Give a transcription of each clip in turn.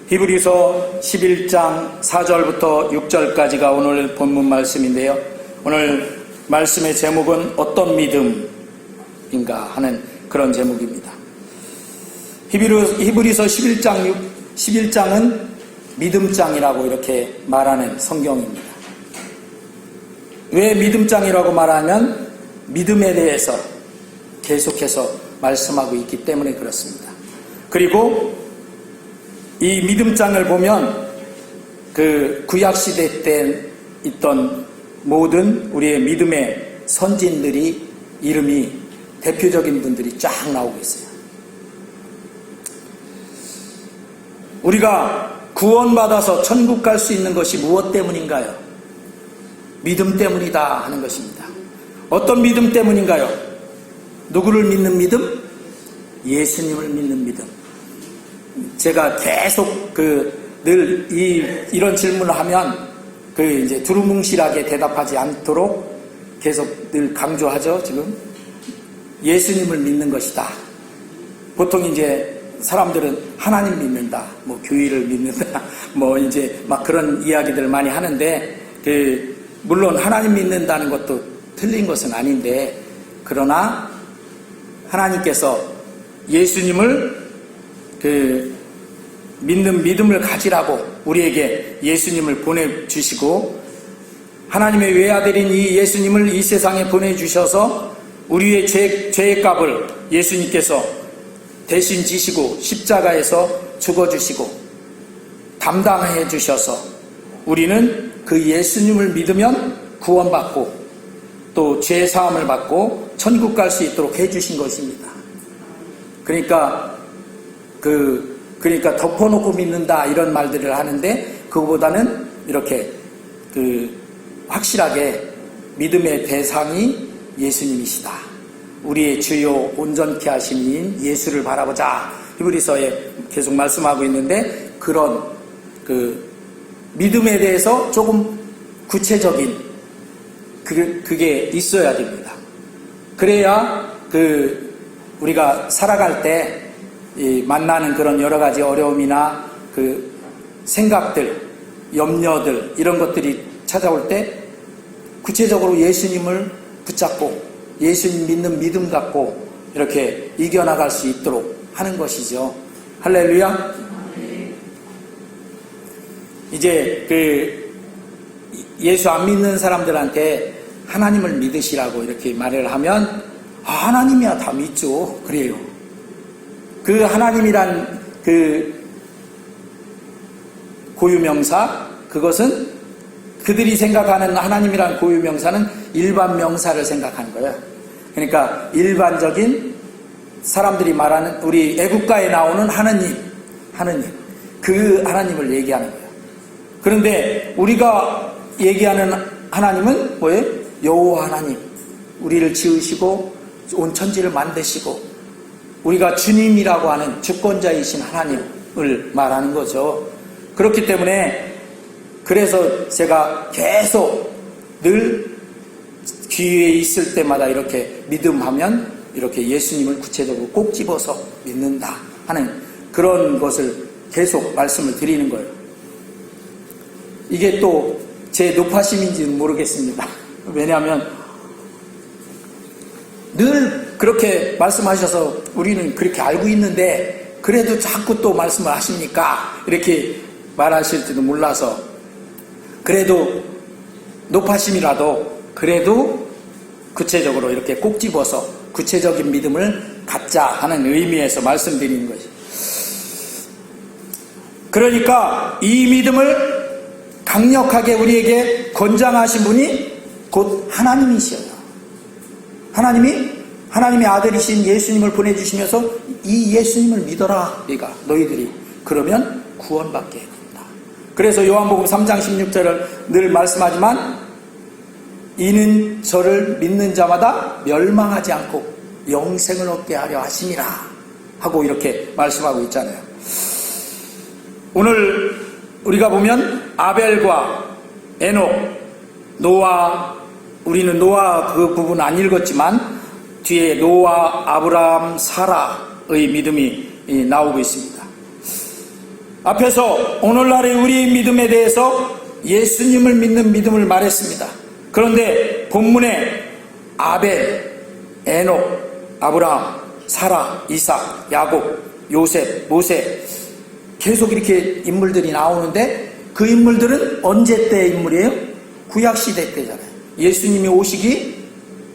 히브리서 11장 4절부터 6절까지가 오늘 본문 말씀인데요. 오늘 말씀의 제목은 어떤 믿음인가 하는 그런 제목입니다. 히브리서 11장은 믿음장이라고 이렇게 말하는 성경입니다. 왜 믿음장이라고 말하면 믿음에 대해서 계속해서 말씀하고 있기 때문에 그렇습니다. 그리고 이 믿음장을 보면 그 구약시대 때 있던 모든 우리의 믿음의 선진들이 이름이 대표적인 분들이 쫙 나오고 있어요. 우리가 구원받아서 천국 갈 수 있는 것이 무엇 때문인가요? 믿음 때문이다 하는 것입니다. 어떤 믿음 때문인가요? 누구를 믿는 믿음? 예수님을 믿는 믿음. 제가 계속 늘 이런 질문을 하면 이제 두루뭉실하게 대답하지 않도록 계속 늘 강조하죠. 지금 예수님을 믿는 것이다. 보통 이제 사람들은 하나님 믿는다, 뭐 교회를 믿는다, 뭐 이제 막 그런 이야기들을 많이 하는데 물론 하나님 믿는다는 것도 틀린 것은 아닌데, 그러나 하나님께서 예수님을 믿는 믿음을 가지라고 우리에게 예수님을 보내주시고, 하나님의 외아들인 이 예수님을 이 세상에 보내주셔서 우리의 죄의 값을 예수님께서 대신 지시고 십자가에서 죽어주시고 담당해 주셔서 우리는 그 예수님을 믿으면 구원받고 또 죄사함을 받고 천국 갈 수 있도록 해주신 것입니다. 그러니까 덮어놓고 믿는다 이런 말들을 하는데, 그거보다는 이렇게 확실하게 믿음의 대상이 예수님이시다. 우리의 주요 온전케 하신 이인 예수를 바라보자. 히브리서에 계속 말씀하고 있는데, 그런 믿음에 대해서 조금 구체적인 그게 있어야 됩니다. 그래야 우리가 살아갈 때 만나는 그런 여러 가지 어려움이나 생각들, 염려들 이런 것들이 찾아올 때 구체적으로 예수님을 붙잡고 예수님 믿는 믿음 갖고 이렇게 이겨나갈 수 있도록 하는 것이죠. 할렐루야. 이제 예수 안 믿는 사람들한테 하나님을 믿으시라고 이렇게 말을 하면, 하나님이야 다 믿죠. 그래요. 그 하나님이란 고유명사, 그것은 그들이 생각하는 하나님이란 고유명사는 일반 명사를 생각하는 거예요. 그러니까 일반적인 사람들이 말하는 우리 애국가에 나오는 하느님 그 하나님을 얘기하는 거예요. 그런데 우리가 얘기하는 하나님은 뭐예요? 여호와 하나님, 우리를 지으시고 온 천지를 만드시고 우리가 주님이라고 하는 주권자이신 하나님을 말하는 거죠. 그렇기 때문에 그래서 제가 계속 늘 기회에 있을 때마다 이렇게 믿음하면 이렇게 예수님을 구체적으로 꼭 집어서 믿는다 하는 그런 것을 계속 말씀을 드리는 거예요. 이게 또 제 높아심인지는 모르겠습니다. 왜냐하면 늘 그렇게 말씀하셔서 우리는 그렇게 알고 있는데 그래도 자꾸 또 말씀을 하십니까? 이렇게 말하실지도 몰라서, 그래도 높아심이라도 그래도 구체적으로 이렇게 꼭 집어서 구체적인 믿음을 갖자 하는 의미에서 말씀드리는 것이. 그러니까 이 믿음을 강력하게 우리에게 권장하신 분이 곧 하나님이시여요. 하나님의 아들이신 예수님을 보내주시면서 이 예수님을 믿어라. 너희들이 그러면 구원받게 된다. 그래서 요한복음 3장 16절을 늘 말씀하지만, 이는 저를 믿는 자마다 멸망하지 않고 영생을 얻게 하려 하심이라 하고 이렇게 말씀하고 있잖아요. 오늘 우리가 보면 아벨과 에녹, 노아, 우리는 노아 그 부분 안 읽었지만 뒤에 노아, 아브라함, 사라의 믿음이 나오고 있습니다. 앞에서 오늘날의 우리 믿음에 대해서 예수님을 믿는 믿음을 말했습니다. 그런데 본문에 아벨, 에녹, 아브라함, 사라, 이삭, 야곱, 요셉, 모세 계속 이렇게 인물들이 나오는데 그 인물들은 언제 때 인물이에요? 구약시대 때잖아요. 예수님이 오시기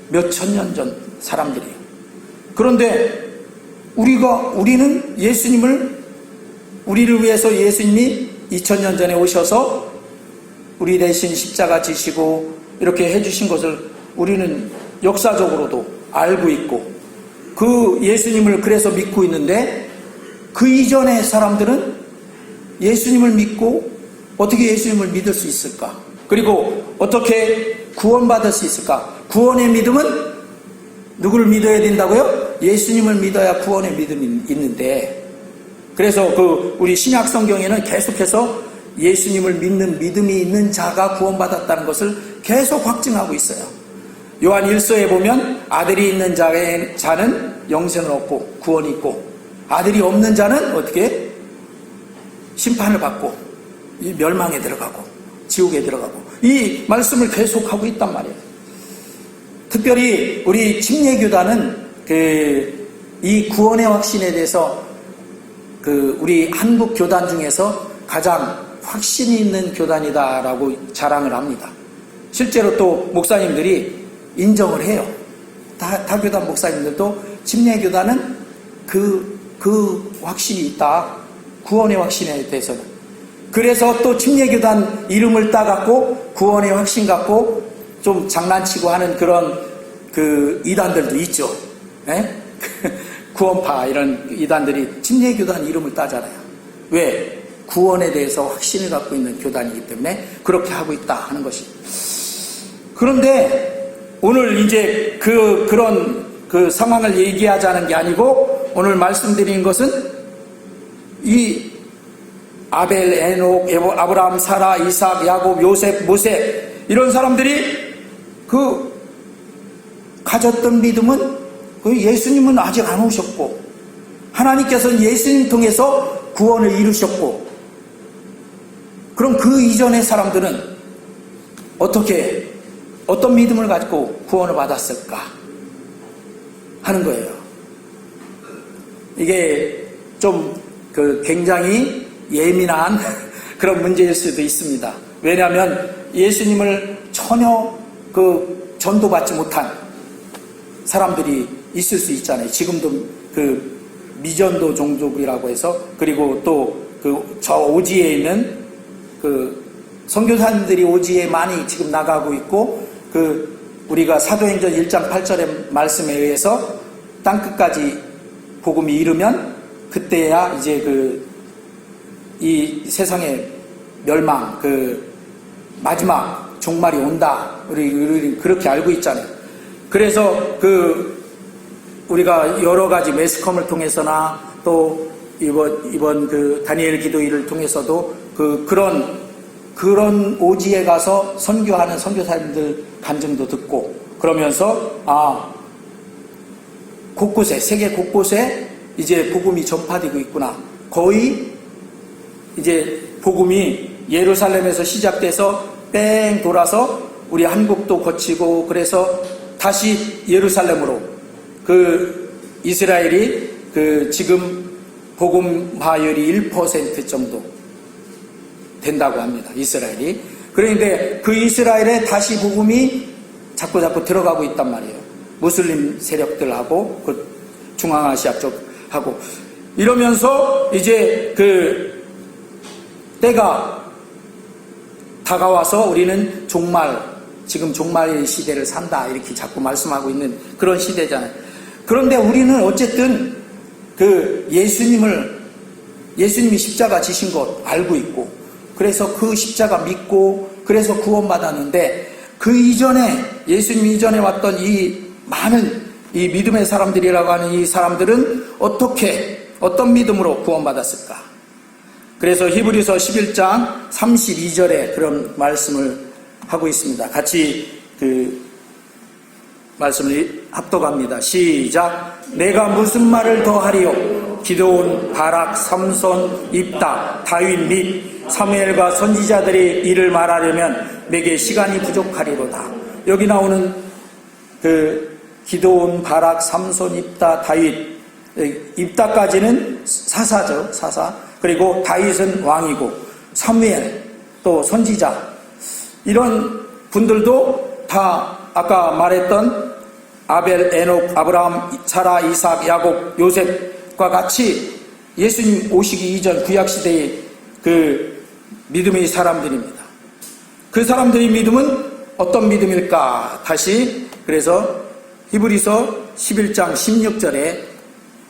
몇 천년 전 사람들이에요. 그런데 우리는 우리를 위해서 예수님이 2000년 전에 오셔서 우리 대신 십자가 지시고 이렇게 해주신 것을 우리는 역사적으로도 알고 있고 그 예수님을 그래서 믿고 있는데 그 이전의 사람들은 예수님을 믿고 어떻게 예수님을 믿을 수 있을까? 그리고 어떻게 구원받을 수 있을까? 구원의 믿음은 누구를 믿어야 된다고요? 예수님을 믿어야 구원의 믿음이 있는데 그래서 우리 신약 성경에는 계속해서 예수님을 믿는 믿음이 있는 자가 구원받았다는 것을 계속 확증하고 있어요. 요한 1서에 보면 아들이 있는 자는 영생을 얻고 구원이 있고 아들이 없는 자는 어떻게? 심판을 받고 멸망에 들어가고 지옥에 들어가고 이 말씀을 계속하고 있단 말이에요. 특별히 우리 침례교단은 이 구원의 확신에 대해서 우리 한국 교단 중에서 가장 확신이 있는 교단이다라고 자랑을 합니다. 실제로 또 목사님들이 인정을 해요. 다 교단 목사님들도 침례교단은 그 확신이 있다. 구원의 확신에 대해서는. 그래서 또 침례교단 이름을 따갖고 구원의 확신 갖고 좀 장난치고 하는 그런 이단들도 있죠. 예? 구원파 이런 이단들이 침례교단 이름을 따잖아요. 왜? 구원에 대해서 확신을 갖고 있는 교단이기 때문에 그렇게 하고 있다 하는 것이. 그런데 오늘 이제 그런 상황을 얘기하자는 게 아니고 오늘 말씀드린 것은 이 아벨, 에녹, 아브라함, 사라, 이삭, 야곱, 요셉, 모세 이런 사람들이 가졌던 믿음은 예수님은 아직 안 오셨고 하나님께서는 예수님 통해서 구원을 이루셨고 그럼 그 이전의 사람들은 어떤 믿음을 가지고 구원을 받았을까 하는 거예요. 이게 좀 굉장히 예민한 그런 문제일 수도 있습니다. 왜냐하면 예수님을 전혀 전도받지 못한 사람들이 있을 수 있잖아요. 지금도 미전도 종족이라고 해서 그리고 또 저 오지에 있는 선교사님들이 오지에 많이 지금 나가고 있고 우리가 사도행전 1장 8절의 말씀에 의해서 땅끝까지 복음이 이르면 그때야 이제 이 세상의 멸망 마지막 종말이 온다. 우리 그렇게 알고 있잖아요. 그래서 우리가 여러 가지 매스컴을 통해서나 또 이번 다니엘 기도일을 통해서도 그런 오지에 가서 선교하는 선교사님들 간증도 듣고 그러면서 곳곳에 세계 곳곳에 이제 복음이 전파되고 있구나. 거의 이제 복음이 예루살렘에서 시작돼서 뺑 돌아서 우리 한국도 거치고 그래서 다시 예루살렘으로 이스라엘이 지금 복음화율이 1% 정도 된다고 합니다. 이스라엘이. 그런데 그 이스라엘에 다시 복음이 자꾸 들어가고 있단 말이에요. 무슬림 세력들하고 중앙아시아 쪽하고 이러면서 이제 때가 다가와서 우리는 지금 종말의 시대를 산다 이렇게 자꾸 말씀하고 있는 그런 시대잖아요. 그런데 우리는 어쨌든 예수님이 십자가 지신 것 알고 있고 그래서 그 십자가 믿고 그래서 구원받았는데 그 이전에 예수님 이전에 왔던 이 많은 이 믿음의 사람들이라고 하는 이 사람들은 어떤 믿음으로 구원받았을까? 그래서 히브리서 11장 32절에 그런 말씀을 하고 있습니다. 같이 말씀을 합독합니다. 시작. 내가 무슨 말을 더 하리요? 기드온, 바락, 삼손, 입다, 다윗 및 사무엘과 선지자들의 일을 말하려면 내게 시간이 부족하리로다. 여기 나오는 그 기드온, 바락, 삼손, 입다, 다윗, 입다까지는 사사죠, 사사. 그리고 다윗은 왕이고 사무엘 또 선지자, 이런 분들도 다 아까 말했던 아벨, 에녹, 아브라함, 사라, 이삭, 야곱, 요셉과 같이 예수님 오시기 이전 구약시대의 그 믿음의 사람들입니다. 그 사람들의 믿음은 어떤 믿음일까? 다시 그래서 히브리서 11장 16절에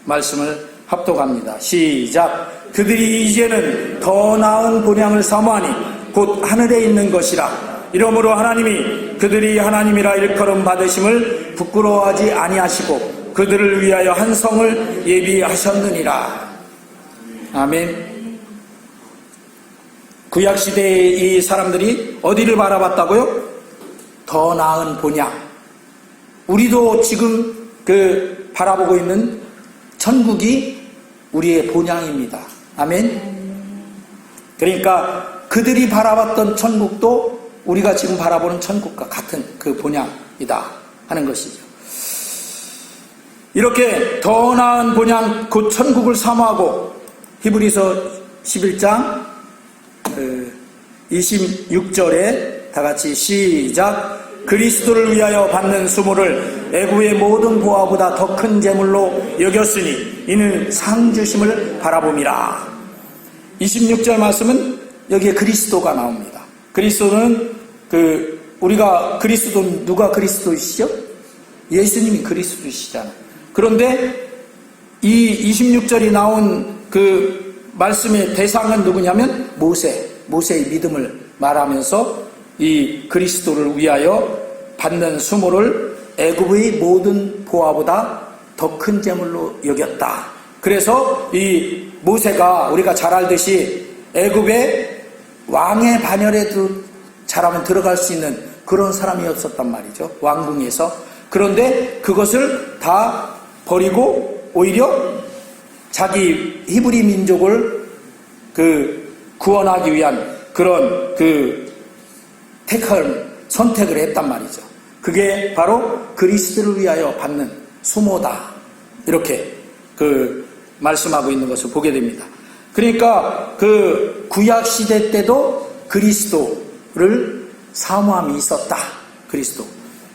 말씀을 합독합니다. 시작. 그들이 이제는 더 나은 본향을 사모하니 곧 하늘에 있는 것이라. 이러므로 하나님이 그들이 하나님이라 일컬음 받으심을 부끄러워하지 아니하시고 그들을 위하여 한 성을 예비하셨느니라. 아멘. 구약시대의 이 사람들이 어디를 바라봤다고요? 더 나은 본향. 우리도 지금 그 바라보고 있는 천국이 우리의 본향입니다. 아멘. 그러니까 그들이 바라봤던 천국도 우리가 지금 바라보는 천국과 같은 그 본향이다 하는 것이죠. 이렇게 더 나은 본향 곧 천국을 사모하고 히브리서 11장 26절에 다같이 시작. 그리스도를 위하여 받는 수모를 애굽의 모든 보화보다 더 큰 재물로 여겼으니 이는 상 주심을 바라봄이라. 26절 말씀은 여기에 그리스도가 나옵니다. 그리스도는 우리가 그리스도는 누가 그리스도이시죠? 예수님이 그리스도이시잖아요. 그런데 이 26절이 나온 그 말씀의 대상은 누구냐면 모세의 믿음을 말하면서 이 그리스도를 위하여 받는 수모를 애굽의 모든 보화보다 더 큰 재물로 여겼다. 그래서 이 모세가 우리가 잘 알듯이 애굽의 왕의 반열에도 잘하면 들어갈 수 있는 그런 사람이었었단 말이죠. 왕궁에서. 그런데 그것을 다 버리고 오히려 자기 히브리 민족을 구원하기 위한 그런 선택을 했단 말이죠. 그게 바로 그리스도를 위하여 받는 수모다. 이렇게 말씀하고 있는 것을 보게 됩니다. 그러니까 구약 시대 때도 그리스도를 사모함이 있었다. 그리스도.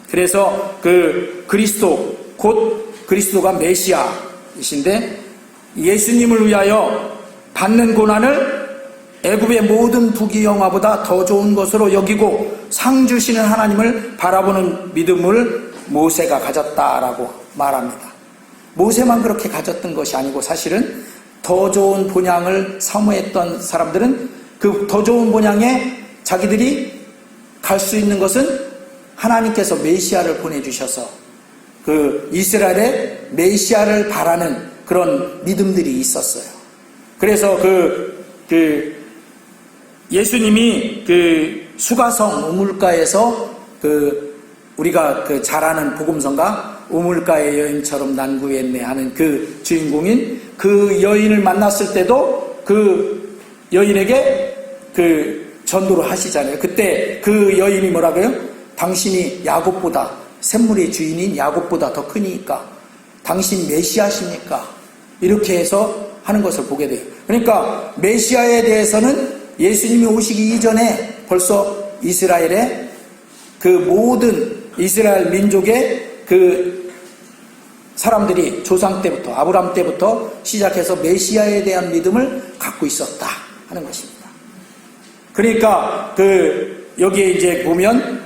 그래서 그리스도 곧 그리스도가 메시아이신데 예수님을 위하여 받는 고난을 애굽의 모든 부귀영화보다 더 좋은 것으로 여기고 상 주시는 하나님을 바라보는 믿음을 모세가 가졌다라고 말합니다. 모세만 그렇게 가졌던 것이 아니고 사실은 더 좋은 본향을 사모했던 사람들은 그 더 좋은 본향에 자기들이 갈 수 있는 것은 하나님께서 메시아를 보내주셔서 이스라엘의 메시아를 바라는 그런 믿음들이 있었어요. 그래서 예수님이 수가성 우물가에서 우리가 잘 아는 복음성가 우물가의 여인처럼 난 구했네 하는 그 주인공인 그 여인을 만났을 때도 그 여인에게 전도를 하시잖아요. 그때 그 여인이 뭐라고요? 당신이 야곱보다 샘물의 주인인 야곱보다 더 크니까 당신 메시아십니까? 이렇게 해서 하는 것을 보게 돼요. 그러니까 메시아에 대해서는 예수님이 오시기 이전에 벌써 이스라엘의 모든 이스라엘 민족의 사람들이 조상 때부터 아브라함 때부터 시작해서 메시아에 대한 믿음을 갖고 있었다 하는 것입니다. 그러니까 여기에 이제 보면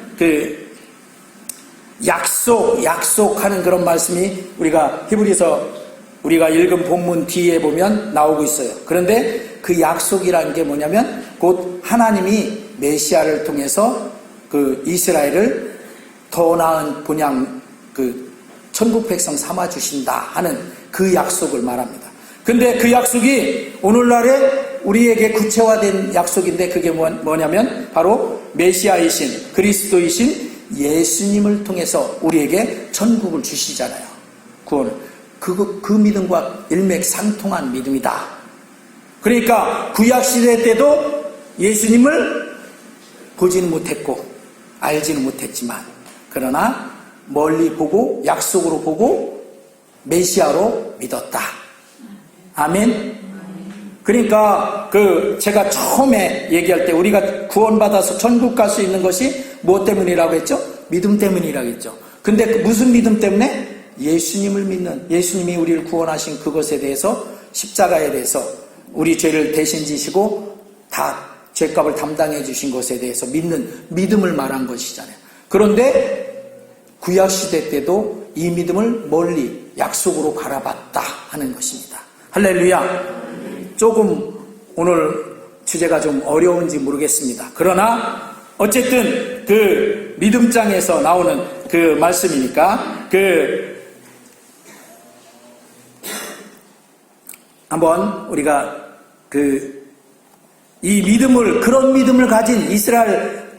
약속하는 그런 말씀이 우리가 히브리서 우리가 읽은 본문 뒤에 보면 나오고 있어요. 그런데 그 약속이라는 게 뭐냐면 곧 하나님이 메시아를 통해서 이스라엘을 더 나은 본향 천국 백성 삼아 주신다 하는 그 약속을 말합니다. 근데 그 약속이 오늘날에 우리에게 구체화된 약속인데 그게 뭐냐면 바로 메시아이신 그리스도이신 예수님을 통해서 우리에게 천국을 주시잖아요. 구원을. 그 믿음과 일맥상통한 믿음이다. 그러니까 구약시대 때도 예수님을 보지는 못했고 알지는 못했지만 그러나 멀리 보고 약속으로 보고 메시아로 믿었다. 아멘. 그러니까 제가 처음에 얘기할 때 우리가 구원받아서 천국 갈 수 있는 것이 무엇 때문이라고 했죠? 믿음 때문이라고 했죠. 근데 무슨 믿음 때문에? 예수님을 믿는, 예수님이 우리를 구원하신 그것에 대해서, 십자가에 대해서 우리 죄를 대신 지시고 다 죄값을 담당해 주신 것에 대해서 믿는 믿음을 말한 것이잖아요. 그런데 구약시대 때도 이 믿음을 멀리 약속으로 바라봤다 하는 것입니다. 할렐루야. 조금 오늘 주제가 좀 어려운지 모르겠습니다. 그러나 어쨌든 그 믿음장에서 나오는 그 말씀이니까 한번 우리가 이 믿음을, 그런 믿음을 가진 이스라엘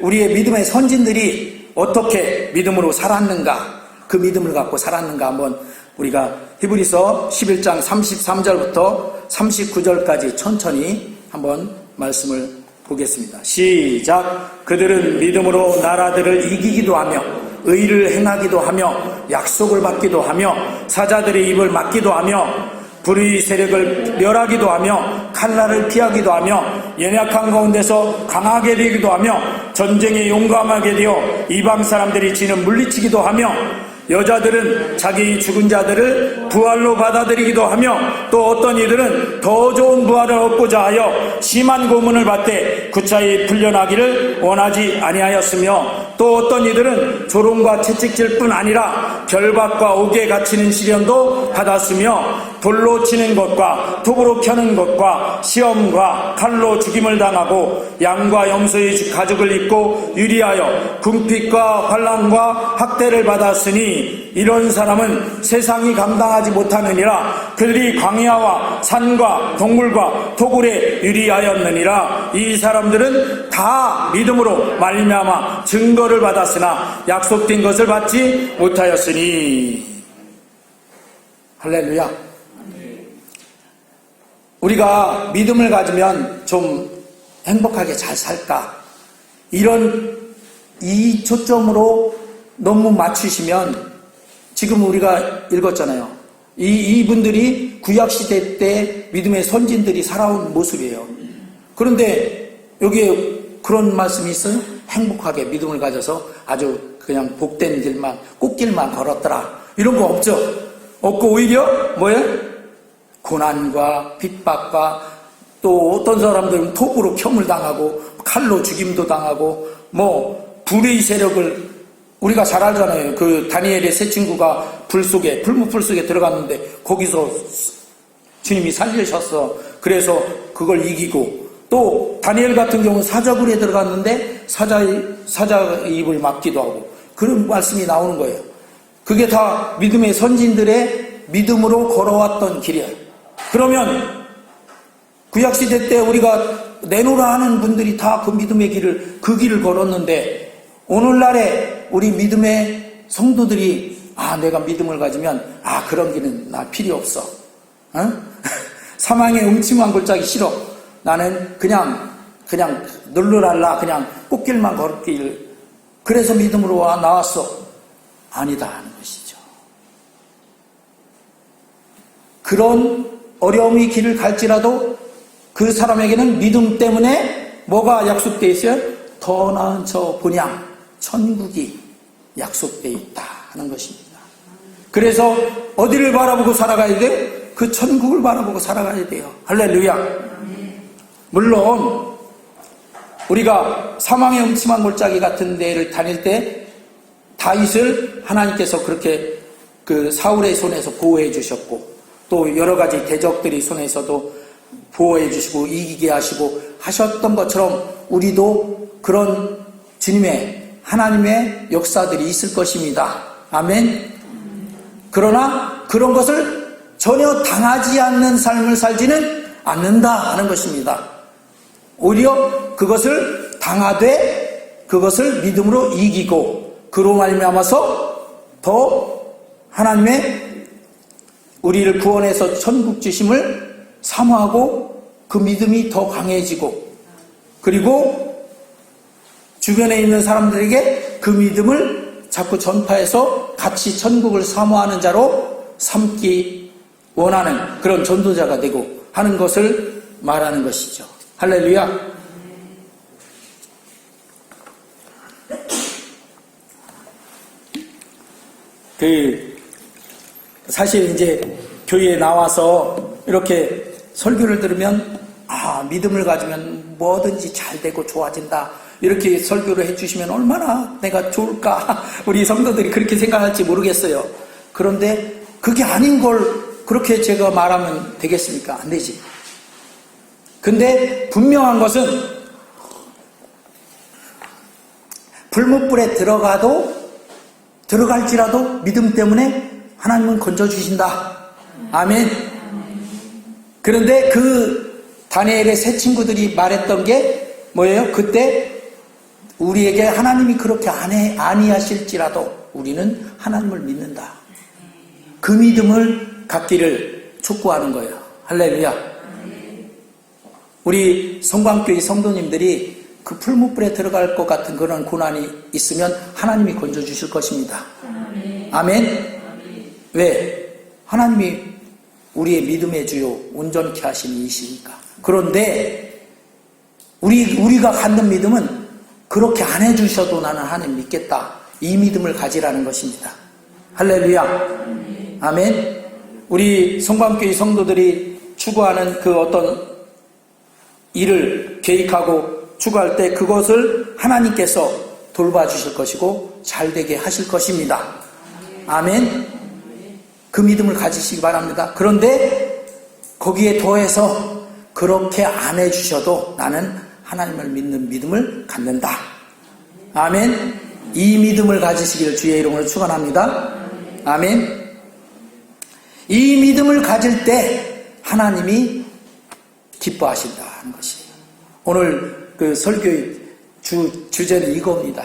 우리의 믿음의 선진들이 어떻게 믿음으로 살았는가, 그 믿음을 갖고 살았는가 한번 우리가 히브리서 11장 33절부터 39절까지 천천히 한번 말씀을 보겠습니다. 시작. 그들은 믿음으로 나라들을 이기기도 하며 의를 행하기도 하며 약속을 받기도 하며 사자들의 입을 막기도 하며 불의 세력을 멸하기도 하며 칼날을 피하기도 하며 연약한 가운데서 강하게 되기도 하며 전쟁에 용감하게 되어 이방 사람들이 지는 물리치기도 하며 여자들은 자기 죽은 자들을 부활로 받아들이기도 하며 또 어떤 이들은 더 좋은 부활을 얻고자 하여 심한 고문을 받되 구차히 풀려나기를 원하지 아니하였으며 또 어떤 이들은 조롱과 채찍질 뿐 아니라 결박과 옥에 갇히는 시련도 받았으며 돌로 치는 것과 톱으로 켜는 것과 시험과 칼로 죽임을 당하고 양과 염소의 가죽을 입고 유리하여 궁핍과 환난과 학대를 받았으니 이런 사람은 세상이 감당하지 못하느니라. 그들이 광야와 산과 동물과 토굴에 유리하였느니라. 이 사람들은 다 믿음으로 말미암아 증거를 받았으나 약속된 것을 받지 못하였으니. 할렐루야. 우리가 믿음을 가지면 좀 행복하게 잘 살까, 이 초점으로 너무 맞추시면, 지금 우리가 읽었잖아요. 이분들이 구약시대 때 믿음의 선진들이 살아온 모습이에요. 그런데 여기에 그런 말씀이 있어요? 행복하게 믿음을 가져서 아주 그냥 복된 길만, 꽃길만 걸었더라. 이런 거 없죠? 없고 오히려 뭐예요? 고난과 핍박과 또 어떤 사람들은 톱으로 켬을 당하고 칼로 죽임도 당하고 불의 세력을 우리가 잘 알잖아요. 다니엘의 세 친구가 풀무불 속에 들어갔는데 거기서 주님이 살리셨어. 그래서 그걸 이기고, 또 다니엘 같은 경우는 사자굴에 들어갔는데 사자의 입을 막기도 하고, 그런 말씀이 나오는 거예요. 그게 다 믿음의 선진들의 믿음으로 걸어왔던 길이에요. 그러면 구약시대 때 우리가 내노라 하는 분들이 다 그 믿음의 길을 걸었는데, 오늘날에 우리 믿음의 성도들이 내가 믿음을 가지면 그런 길은 나 필요 없어. 사망의 음침한 골짜기 싫어. 나는 그냥 널널할라. 그냥 꽃길만 걸길. 그래서 믿음으로 나왔어. 아니다 하는 것이죠. 그런 어려움이 길을 갈지라도 그 사람에게는 믿음 때문에 뭐가 약속되어 있어요? 더 나은 저 본향, 천국이 약속되어 있다 하는 것입니다. 그래서 어디를 바라보고 살아가야 돼요? 그 천국을 바라보고 살아가야 돼요. 할렐루야. 물론 우리가 사망의 음침한 골짜기 같은 데를 다닐 때 다윗을 하나님께서 그렇게 사울의 손에서 보호해 주셨고, 또 여러 가지 대적들이 손에서도 보호해 주시고 이기게 하시고 하셨던 것처럼 우리도 그런 주님의, 하나님의 역사들이 있을 것입니다. 아멘. 그러나 그런 것을 전혀 당하지 않는 삶을 살지는 않는다 하는 것입니다. 오히려 그것을 당하되 그것을 믿음으로 이기고, 그로 말미암아서 더 하나님의 우리를 구원해서 천국 주심을 사모하고 그 믿음이 더 강해지고, 그리고 주변에 있는 사람들에게 그 믿음을 자꾸 전파해서 같이 천국을 사모하는 자로 삼기 원하는 그런 전도자가 되고 하는 것을 말하는 것이죠. 할렐루야. 사실 이제 교회에 나와서 이렇게 설교를 들으면 믿음을 가지면 뭐든지 잘 되고 좋아진다, 이렇게 설교를 해주시면 얼마나 내가 좋을까, 우리 성도들이 그렇게 생각할지 모르겠어요. 그런데 그게 아닌 걸 그렇게 제가 말하면 되겠습니까? 안 되지. 근데 분명한 것은 불못불에 들어갈지라도 믿음 때문에 하나님은 건져주신다. 아멘. 그런데 그 다니엘의 세 친구들이 말했던 게 뭐예요? 그때 우리에게 하나님이 그렇게 아니하실지라도 우리는 하나님을 믿는다. 그 믿음을 갖기를 촉구하는 거예요. 할렐루야. 우리 성광교회 성도님들이 그 풀무불에 들어갈 것 같은 그런 고난이 있으면 하나님이 건져주실 것입니다. 아멘. 왜? 하나님이 우리의 믿음의 주요 온전케 하시는 이시니까. 그런데 우리가 갖는 믿음은 그렇게 안 해주셔도 나는 하나님 믿겠다, 이 믿음을 가지라는 것입니다. 할렐루야. 아멘. 우리 성광교회 성도들이 추구하는 그 어떤 일을 계획하고 추구할 때 그것을 하나님께서 돌봐주실 것이고 잘되게 하실 것입니다. 아멘. 그 믿음을 가지시기 바랍니다. 그런데 거기에 더해서 그렇게 안 해주셔도 나는 하나님을 믿는 믿음을 갖는다. 아멘. 이 믿음을 가지시기를 주의 이름으로 축원합니다. 아멘. 이 믿음을 가질 때 하나님이 기뻐하신다는 것이에요. 오늘 그 설교의 주제는 이겁니다.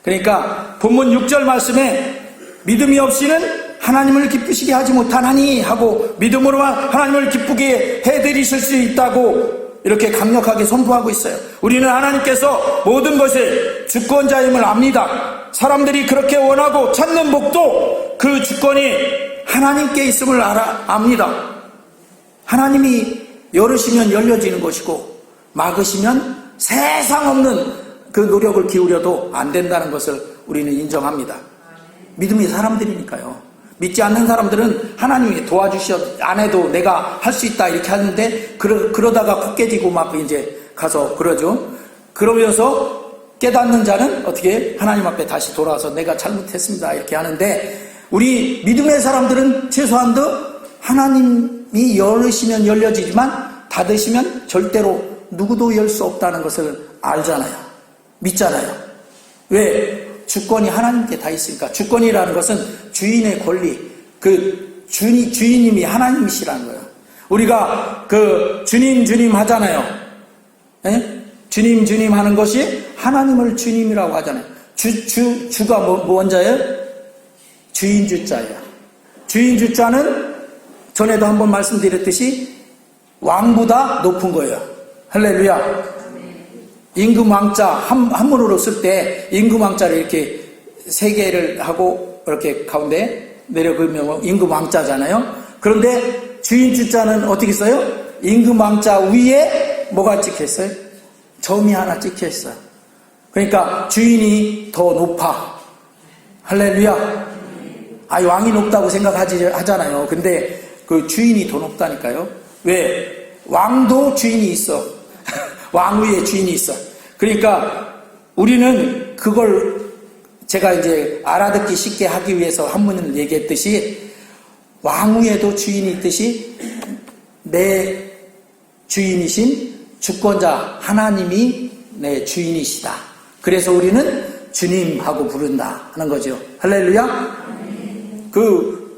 그러니까 본문 6절 말씀에 믿음이 없이는 하나님을 기쁘시게 하지 못하나니 하고, 믿음으로만 하나님을 기쁘게 해드리실 수 있다고 이렇게 강력하게 선포하고 있어요. 우리는 하나님께서 모든 것의 주권자임을 압니다. 사람들이 그렇게 원하고 찾는 복도 그 주권이 하나님께 있음을 압니다. 하나님이 열으시면 열려지는 것이고 막으시면 세상 없는 그 노력을 기울여도 안 된다는 것을 우리는 인정합니다. 믿음이 사람들이니까요. 믿지 않는 사람들은 하나님이 도와주셔 안 해도 내가 할 수 있다 이렇게 하는데 그러다가 코 깨지고 막 이제 가서 그러죠. 그러면서 깨닫는 자는 어떻게 하나님 앞에 다시 돌아와서 내가 잘못했습니다 이렇게 하는데, 우리 믿음의 사람들은 최소한도 하나님이 열으시면 열려지지만 닫으시면 절대로 누구도 열 수 없다는 것을 알잖아요. 믿잖아요. 왜? 주권이 하나님께 다 있으니까. 주권이라는 것은 주인의 권리, 그 주인님이 하나님이시라는 거예요. 우리가 그 주님 하잖아요. 에? 주님 하는 것이 하나님을 주님이라고 하잖아요. 주가 뭔자예요? 주인 주자예요. 주인 주자는 전에도 한번 말씀드렸듯이 왕보다 높은 거예요. 할렐루야. 임금 왕자 한문으로 쓸 때 임금 왕자를 이렇게 세 개를 하고 이렇게 가운데 내려그면 임금 왕자잖아요. 그런데 주인 주자는 어떻게 써요? 임금 왕자 위에 뭐가 찍혀 있어요? 점이 하나 찍혀 있어요. 그러니까 주인이 더 높아. 할렐루야. 왕이 높다고 하잖아요. 근데 그 주인이 더 높다니까요. 왜? 왕도 주인이 있어. 왕 위에 주인이 있어. 그러니까 우리는 그걸 제가 이제 알아듣기 쉽게 하기 위해서 한문을 얘기했듯이, 왕 위에도 주인이 있듯이 내 주인이신 주권자 하나님이 내 주인이시다. 그래서 우리는 주님하고 부른다 하는 거죠. 할렐루야. 그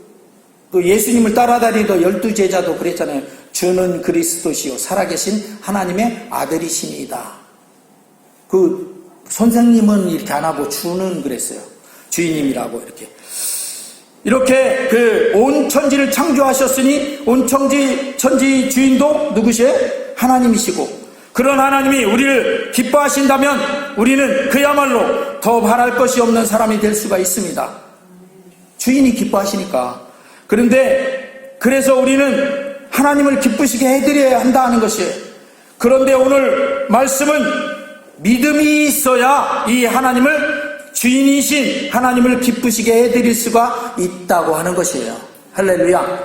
예수님을 따라다니던 12제자도 그랬잖아요. 주는 그리스도시요 살아계신 하나님의 아들이시니이다. 그 선생님은 이렇게 안 하고 주는 그랬어요. 주인님이라고 이렇게. 이렇게 그 온 천지를 창조하셨으니 온 천지 주인도 누구시에요? 하나님이시고, 그런 하나님이 우리를 기뻐하신다면 우리는 그야말로 더 바랄 것이 없는 사람이 될 수가 있습니다. 주인이 기뻐하시니까. 그런데 그래서 우리는 하나님을 기쁘시게 해드려야 한다는 것이에요. 그런데 오늘 말씀은 믿음이 있어야 이 하나님을, 주인이신 하나님을 기쁘시게 해드릴 수가 있다고 하는 것이에요. 할렐루야.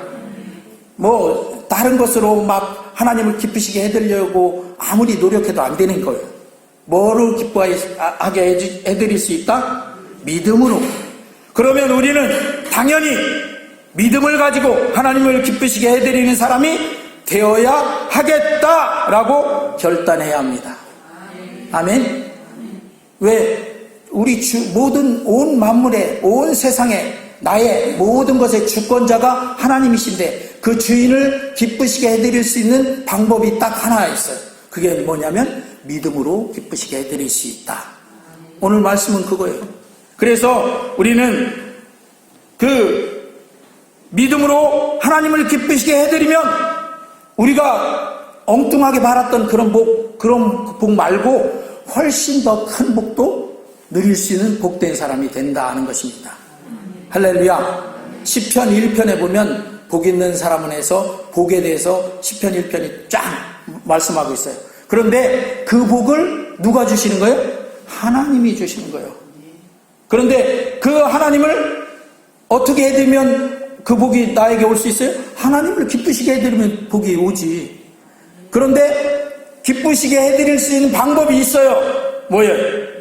뭐 다른 것으로 막 하나님을 기쁘시게 해드리려고 아무리 노력해도 안 되는 거예요. 뭐를 기뻐하게 해드릴 수 있다? 믿음으로. 그러면 우리는 당연히 믿음을 가지고 하나님을 기쁘시게 해드리는 사람이 되어야 하겠다라고 결단해야 합니다. 아멘. 왜? 우리 모든 온 만물에, 온 세상에 나의 모든 것의 주권자가 하나님이신데 그 주인을 기쁘시게 해드릴 수 있는 방법이 딱 하나 있어요. 그게 뭐냐면 믿음으로 기쁘시게 해드릴 수 있다. 오늘 말씀은 그거예요. 그래서 우리는 그 믿음으로 하나님을 기쁘시게 해드리면 우리가 엉뚱하게 바랐던 그런 복 말고 훨씬 더 큰 복도 누릴 수 있는 복된 사람이 된다는 것입니다. 할렐루야. 시편 1편에 보면 복 있는 사람은 해서 복에 대해서 시편 1편이 쫙 말씀하고 있어요. 그런데 그 복을 누가 주시는 거예요? 하나님이 주시는 거예요. 그런데 그 하나님을 어떻게 해드리면 그 복이 나에게 올 수 있어요? 하나님을 기쁘시게 해드리면 복이 오지. 그런데 기쁘시게 해드릴 수 있는 방법이 있어요. 뭐예요?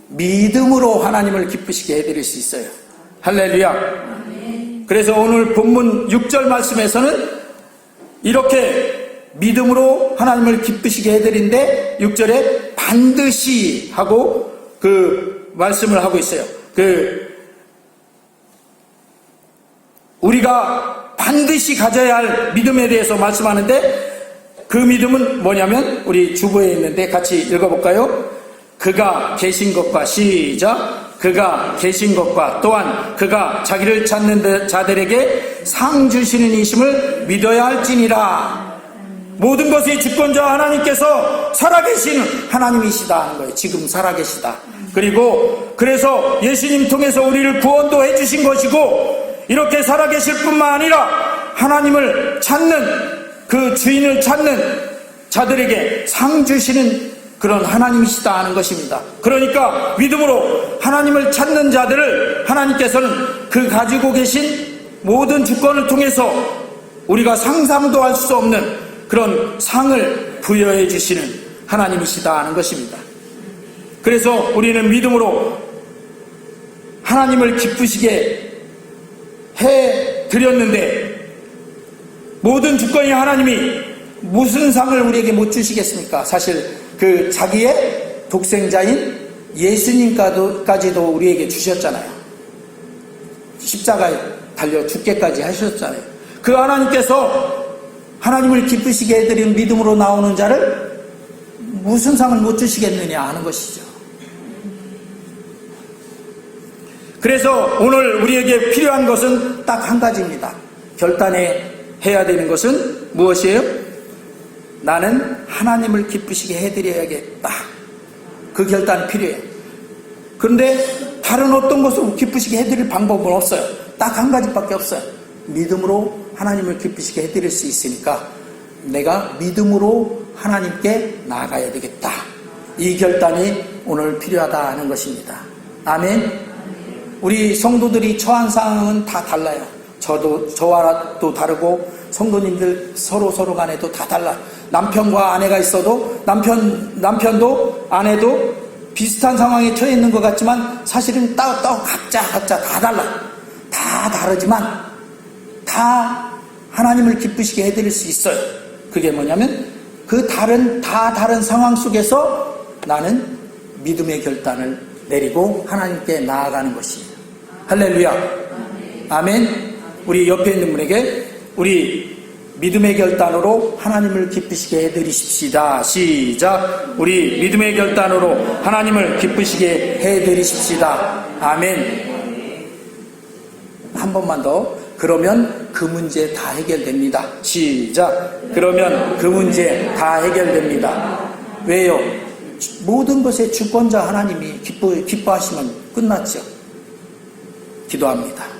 믿음으로 하나님을 기쁘시게 해드릴 수 있어요. 할렐루야. 그래서 오늘 본문 6절 말씀에서는 이렇게 믿음으로 하나님을 기쁘시게 해드린데 6절에 반드시 하고 그 말씀을 하고 있어요. 우리가 반드시 가져야 할 믿음에 대해서 말씀하는데 그 믿음은 뭐냐면 우리 주보에 있는데 같이 읽어볼까요? 그가 계신 것과 시작. 그가 계신 것과 또한 그가 자기를 찾는 자들에게 상 주시는 이심을 믿어야 할지니라. 모든 것의 주권자 하나님께서 살아계신 하나님이시다 하는 거예요. 지금 살아계시다. 그리고 그래서 예수님 통해서 우리를 구원도 해주신 것이고 이렇게 살아계실 뿐만 아니라 하나님을 찾는 그 주인을 찾는 자들에게 상 주시는 그런 하나님이시다 하는 것입니다. 그러니까 믿음으로 하나님을 찾는 자들을 하나님께서는 그 가지고 계신 모든 주권을 통해서 우리가 상상도 할 수 없는 그런 상을 부여해 주시는 하나님이시다 하는 것입니다. 그래서 우리는 믿음으로 하나님을 기쁘시게 해 드렸는데 모든 주권이 하나님이 무슨 상을 우리에게 못 주시겠습니까? 사실 그 자기의 독생자인 예수님까지도 우리에게 주셨잖아요. 십자가에 달려 죽게까지 하셨잖아요. 그 하나님께서 하나님을 기쁘시게 해드린 믿음으로 나오는 자를 무슨 상을 못 주시겠느냐 하는 것이죠. 그래서 오늘 우리에게 필요한 것은 딱 한 가지입니다. 결단해야 되는 것은 무엇이에요? 나는 하나님을 기쁘시게 해드려야겠다. 그 결단이 필요해요. 그런데 다른 어떤 것으로 기쁘시게 해드릴 방법은 없어요. 딱 한 가지밖에 없어요. 믿음으로 하나님을 기쁘시게 해드릴 수 있으니까 내가 믿음으로 하나님께 나아가야 되겠다. 이 결단이 오늘 필요하다 하는 것입니다. 아멘. 우리 성도들이 처한 상황은 다 달라요. 저와도 다르고 성도님들 서로 간에도 다 달라. 남편과 아내가 있어도 남편도 아내도 비슷한 상황에 처해 있는 것 같지만 사실은 각자 다 달라. 다 다르지만 다 하나님을 기쁘시게 해드릴 수 있어요. 그게 뭐냐면 그 다른 상황 속에서 나는 믿음의 결단을 내리고 하나님께 나아가는 것이에요. 할렐루야. 아멘. 우리 옆에 있는 분에게 우리 믿음의 결단으로 하나님을 기쁘시게 해드리십시다. 시작. 우리 믿음의 결단으로 하나님을 기쁘시게 해드리십시다. 아멘. 한 번만 더. 그러면 그 문제 다 해결됩니다. 시작. 그러면 그 문제 다 해결됩니다. 왜요? 모든 것의 주권자 하나님이 기뻐하시면 끝났죠. 기도합니다.